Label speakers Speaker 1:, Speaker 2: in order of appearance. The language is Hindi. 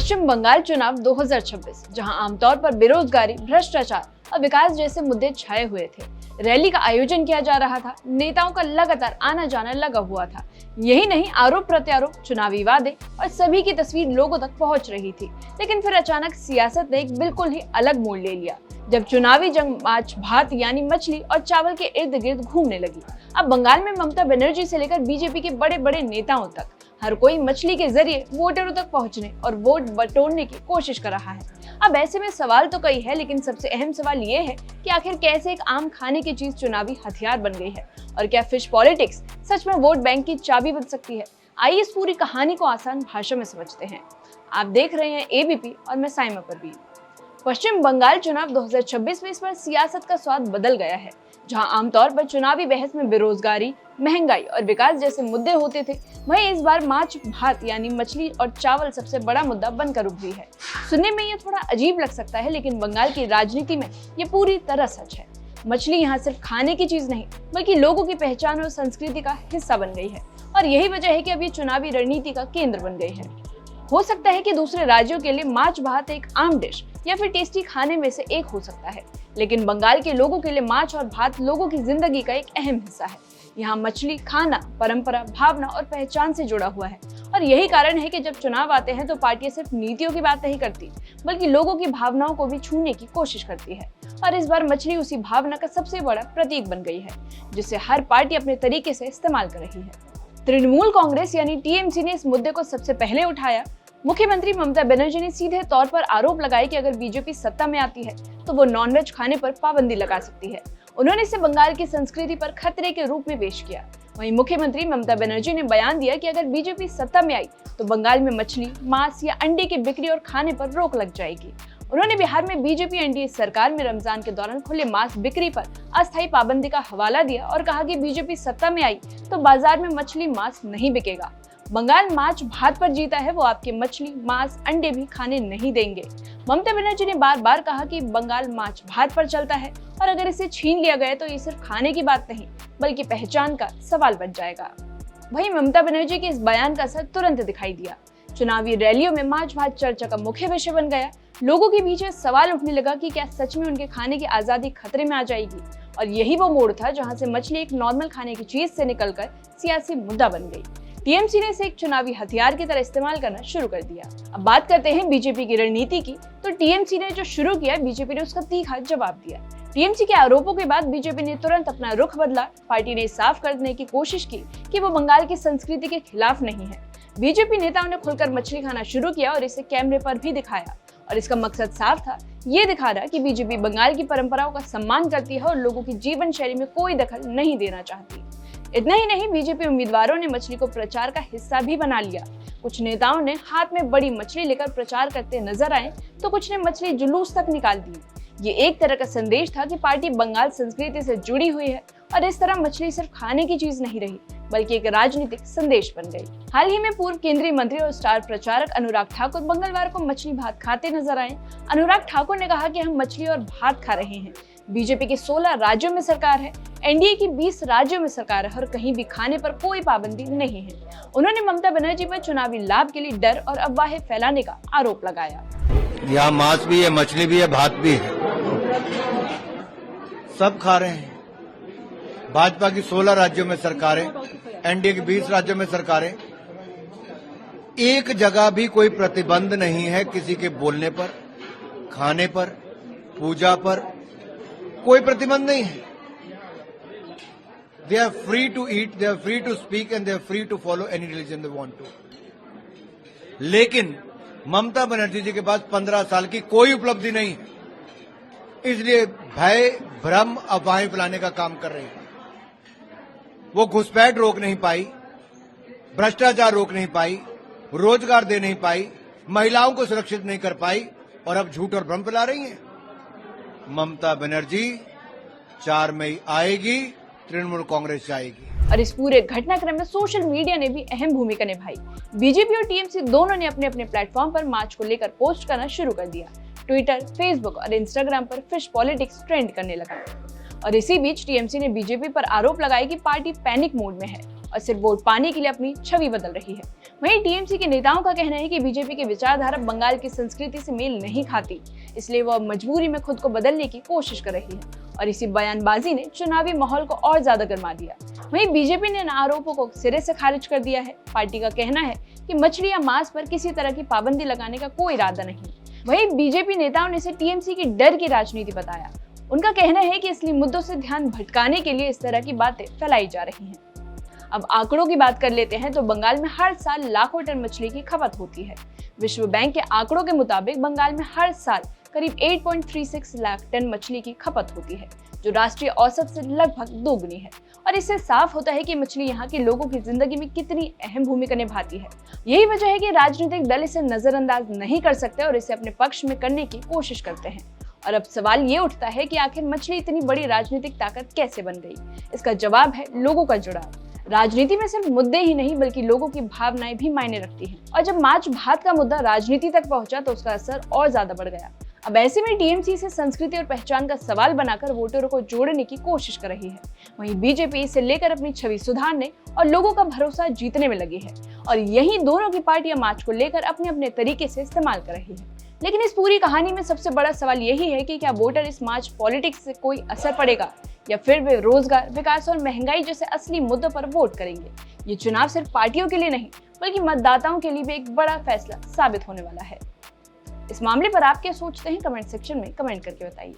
Speaker 1: पश्चिम बंगाल चुनाव 2026, जहां आमतौर पर बेरोजगारी, भ्रष्टाचार और विकास जैसे मुद्दे छाए हुए थे। रैली का आयोजन किया जा रहा था, नेताओं का लगातार आना जाना लगा हुआ था। यही नहीं, आरोप प्रत्यारोप, चुनावी वादे और सभी की तस्वीर लोगों तक पहुंच रही थी। लेकिन फिर अचानक सियासत ने एक बिल्कुल ही अलग मोड़ ले लिया, जब चुनावी जंग माछ भात यानी मछली और चावल के इर्द गिर्द घूमने लगी। अब बंगाल में ममता बनर्जी से लेकर बीजेपी के बड़े बड़े नेताओं तक हर कोई मछली के जरिए वोटरों तक पहुंचने और वोट बटोरने की कोशिश कर रहा है। अब ऐसे में सवाल तो कई है, लेकिन सबसे अहम सवाल ये है कि आखिर कैसे एक आम खाने की चीज चुनावी हथियार बन गई है, और क्या फिश पॉलिटिक्स सच में वोट बैंक की चाबी बन सकती है। आइए इस पूरी कहानी को आसान भाषा में समझते हैं। आप देख रहे हैं एबीपी और मैं साइमा परवीन। पश्चिम बंगाल चुनाव 2026 में इस बार सियासत का स्वाद बदल गया है। जहां आमतौर पर चुनावी बहस में बेरोजगारी, महंगाई और विकास जैसे मुद्दे होते थे, वहीं इस बार माछ भात यानी मछली और चावल सबसे बड़ा मुद्दा बनकर उभरी है। सुनने में ये थोड़ा अजीब लग सकता है, लेकिन बंगाल की राजनीति में ये पूरी तरह सच है। मछली यहाँ सिर्फ खाने की चीज नहीं, बल्कि लोगों की पहचान और संस्कृति का हिस्सा बन गई है, और यही वजह है कि अब ये चुनावी रणनीति का केंद्र बन गई है। हो सकता है कि दूसरे राज्यों के लिए माछ भात एक आम डिश या फिर टेस्टी खाने में से एक हो सकता है, लेकिन बंगाल के लोगों के लिए माछ और भात लोगों की जिंदगी का एक अहम हिस्सा है। यहाँ मछली खाना परंपरा, भावना और पहचान से जुड़ा हुआ है, और यही कारण है कि जब चुनाव आते हैं तो पार्टियां सिर्फ नीतियों की बात नहीं करती, बल्कि लोगों की भावनाओं को भी छूने की कोशिश करती है। और इस बार मछली उसी भावना का सबसे बड़ा प्रतीक बन गई है, जिसे हर पार्टी अपने तरीके से इस्तेमाल कर रही है। तृणमूल कांग्रेस यानी टीएमसी ने इस मुद्दे को सबसे पहले उठाया। मुख्यमंत्री ममता बनर्जी ने सीधे तौर पर आरोप लगाए कि अगर बीजेपी सत्ता में आती है तो वो नॉनवेज खाने पर पाबंदी लगा सकती है। उन्होंने इसे बंगाल की संस्कृति पर खतरे के रूप में पेश किया। वहीं मुख्यमंत्री ममता बनर्जी ने बयान दिया कि अगर बीजेपी सत्ता में आई तो बंगाल में मछली, मांस या अंडे की बिक्री और खाने पर रोक लग जाएगी। उन्होंने बिहार में बीजेपी एनडीए सरकार में रमजान के दौरान खुले मांस बिक्री पर अस्थायी पाबंदी का हवाला दिया और कहा कि बीजेपी सत्ता में आई तो बाजार में मछली मांस नहीं बिकेगा। बंगाल माछ भात पर जीता है, वो आपके मछली, मांस, अंडे भी खाने नहीं देंगे। ममता बनर्जी ने बार बार कहा कि बंगाल माछ भात पर चलता है, और अगर इसे छीन लिया गया तो ये सिर्फ खाने की बात नहीं, बल्कि पहचान का सवाल बन जाएगा। वहीं ममता बनर्जी के इस बयान का असर तुरंत दिखाई दिया। चुनावी रैलियों में माछ भात चर्चा का मुख्य विषय बन गया। लोगों के बीच सवाल उठने लगा कि क्या सच में उनके खाने की आजादी खतरे में आ जाएगी, और यही वो मोड़ था जहाँ से मछली एक नॉर्मल खाने की चीज से निकलकर सियासी मुद्दा बन गई। टीएमसी ने इसे एक चुनावी हथियार की तरह इस्तेमाल करना शुरू कर दिया। अब बात करते हैं बीजेपी की रणनीति की, तो टीएमसी ने जो शुरू किया, बीजेपी ने उसका तीखा जवाब दिया। टीएमसी के आरोपों के बाद बीजेपी ने तुरंत अपना रुख बदला। पार्टी ने साफ करने की कोशिश की कि वो बंगाल की संस्कृति के खिलाफ नहीं है। बीजेपी नेताओं ने खुलकर मछली खाना शुरू किया और इसे कैमरे पर भी दिखाया, और इसका मकसद साफ था, ये दिखाना कि बीजेपी बंगाल की परंपराओं का सम्मान करती है और लोगों की जीवन शैली में कोई दखल नहीं देना चाहती। इतना ही नहीं, बीजेपी उम्मीदवारों ने मछली को प्रचार का हिस्सा भी बना लिया। कुछ नेताओं ने हाथ में बड़ी मछली लेकर प्रचार करते नजर आए, तो कुछ ने मछली जुलूस तक निकाल दी। ये एक तरह का संदेश था कि पार्टी बंगाल संस्कृति से जुड़ी हुई है, और इस तरह मछली सिर्फ खाने की चीज नहीं रही, बल्कि एक राजनीतिक संदेश बन गई। हाल ही में पूर्व केंद्रीय मंत्री और स्टार प्रचारक अनुराग ठाकुर मंगलवार को मछली भात खाते नजर आए। अनुराग ठाकुर ने कहा कि हम मछली और भात खा रहे हैं। बीजेपी की 16 राज्यों में सरकार है, एनडीए की 20 राज्यों में सरकार है, और कहीं भी खाने पर कोई पाबंदी नहीं है। उन्होंने ममता बनर्जी पर चुनावी लाभ के लिए डर और अफवाहें फैलाने का आरोप लगाया।
Speaker 2: यहाँ मांस भी है, मछली भी है, भात भी है, सब खा रहे हैं। भाजपा की 16 राज्यों में सरकार है, एनडीए की 20 राज्यों में सरकार है। एक जगह भी कोई प्रतिबंध नहीं है किसी के बोलने पर, खाने पर, पूजा पर, कोई प्रतिबंध नहीं है। They are free to eat, they are free to speak, and they are free to follow any religion they want to. लेकिन ममता बनर्जी जी के पास 15 साल की कोई उपलब्धि नहीं है, इसलिए भय, भ्रम, अफवाहें फैलाने का काम कर रही है। वो घुसपैठ रोक नहीं पाई, भ्रष्टाचार रोक नहीं पाई, रोजगार दे नहीं पाई, महिलाओं को सुरक्षित नहीं कर पाई, और अब झूठ और भ्रम फैला रही हैं। ममता बनर्जी 4 मई आएगी, तृणमूल कांग्रेस जाएगी।
Speaker 1: और इस पूरे घटनाक्रम में सोशल मीडिया ने भी अहम भूमिका निभाई। बीजेपी और टीएमसी दोनों ने अपने अपने प्लेटफॉर्म पर मार्च को लेकर पोस्ट करना शुरू कर दिया। ट्विटर, फेसबुक और इंस्टाग्राम पर फिश पॉलिटिक्स ट्रेंड करने लगा। और इसी बीच टीएमसी ने बीजेपी पर आरोप लगाया कि पार्टी पैनिक मोड में है और सिर्फ वोट पाने के लिए अपनी छवि बदल रही है। वहीं टीएमसी के नेताओं का कहना है कि बीजेपी की विचारधारा बंगाल की संस्कृति से मेल नहीं खाती, इसलिए वह मजबूरी में खुद को बदलने की कोशिश कर रही है और इसी बयानबाजी ने चुनावी माहौल को और ज्यादा गर्मा दिया। वहीं बीजेपी ने इन आरोपों को सिरे से खारिज कर दिया है। पार्टी का कहना है कि मछली या मांस पर किसी तरह की पाबंदी लगाने का कोई इरादा नहीं। वहीं बीजेपी नेताओं ने इसे टीएमसी की डर की राजनीति बताया। उनका कहना है कि इसलिए मुद्दों से ध्यान भटकाने के लिए इस तरह की बातें फैलाई जा रही हैं। अब आंकड़ों की बात कर लेते हैं तो बंगाल में हर साल लाखों टन मछली की खपत होती है। विश्व बैंक के आंकड़ों के मुताबिक बंगाल में हर साल करीब 8.36 लाख टन मछली की खपत होती है, जो राष्ट्रीय औसत से लगभग दोगुनी है। और इससे साफ होता है कि मछली यहाँ के लोगों की जिंदगी में कितनी अहम भूमिका निभाती है। यही वजह है कि राजनीतिक दल इसे नजरअंदाज नहीं कर सकते और इसे अपने पक्ष में करने की कोशिश करते हैं। और अब सवाल ये उठता है कि आखिर मछली इतनी बड़ी राजनीतिक ताकत कैसे बन गई? इसका जवाब है लोगों का जुड़ाव। राजनीति में सिर्फ मुद्दे ही नहीं बल्कि लोगों की भावनाएं भी मायने रखती हैं। और जब माछ भात का मुद्दा राजनीति तक पहुंचा तो उसका असर और ज्यादा बढ़ गया। अब ऐसे में टीएमसी से संस्कृति और पहचान का सवाल बनाकर वोटरों को जोड़ने की कोशिश कर रही है। वहीं बीजेपी इसे लेकर अपनी छवि सुधारने और लोगों का भरोसा जीतने में लगी है। और यही दोनों की पार्टियां मार्च को लेकर अपने अपने तरीके से इस्तेमाल कर रही है। लेकिन इस पूरी कहानी में सबसे बड़ा सवाल यही है कि क्या वोटर इस मार्च पॉलिटिक्स से कोई असर पड़ेगा या फिर वे रोजगार, विकास और महंगाई जैसे असली मुद्दों पर वोट करेंगे। ये चुनाव सिर्फ पार्टियों के लिए नहीं बल्कि मतदाताओं के लिए भी एक बड़ा फैसला साबित होने वाला है। इस मामले पर आप क्या सोचते हैं? कमेंट सेक्शन में कमेंट करके बताइए।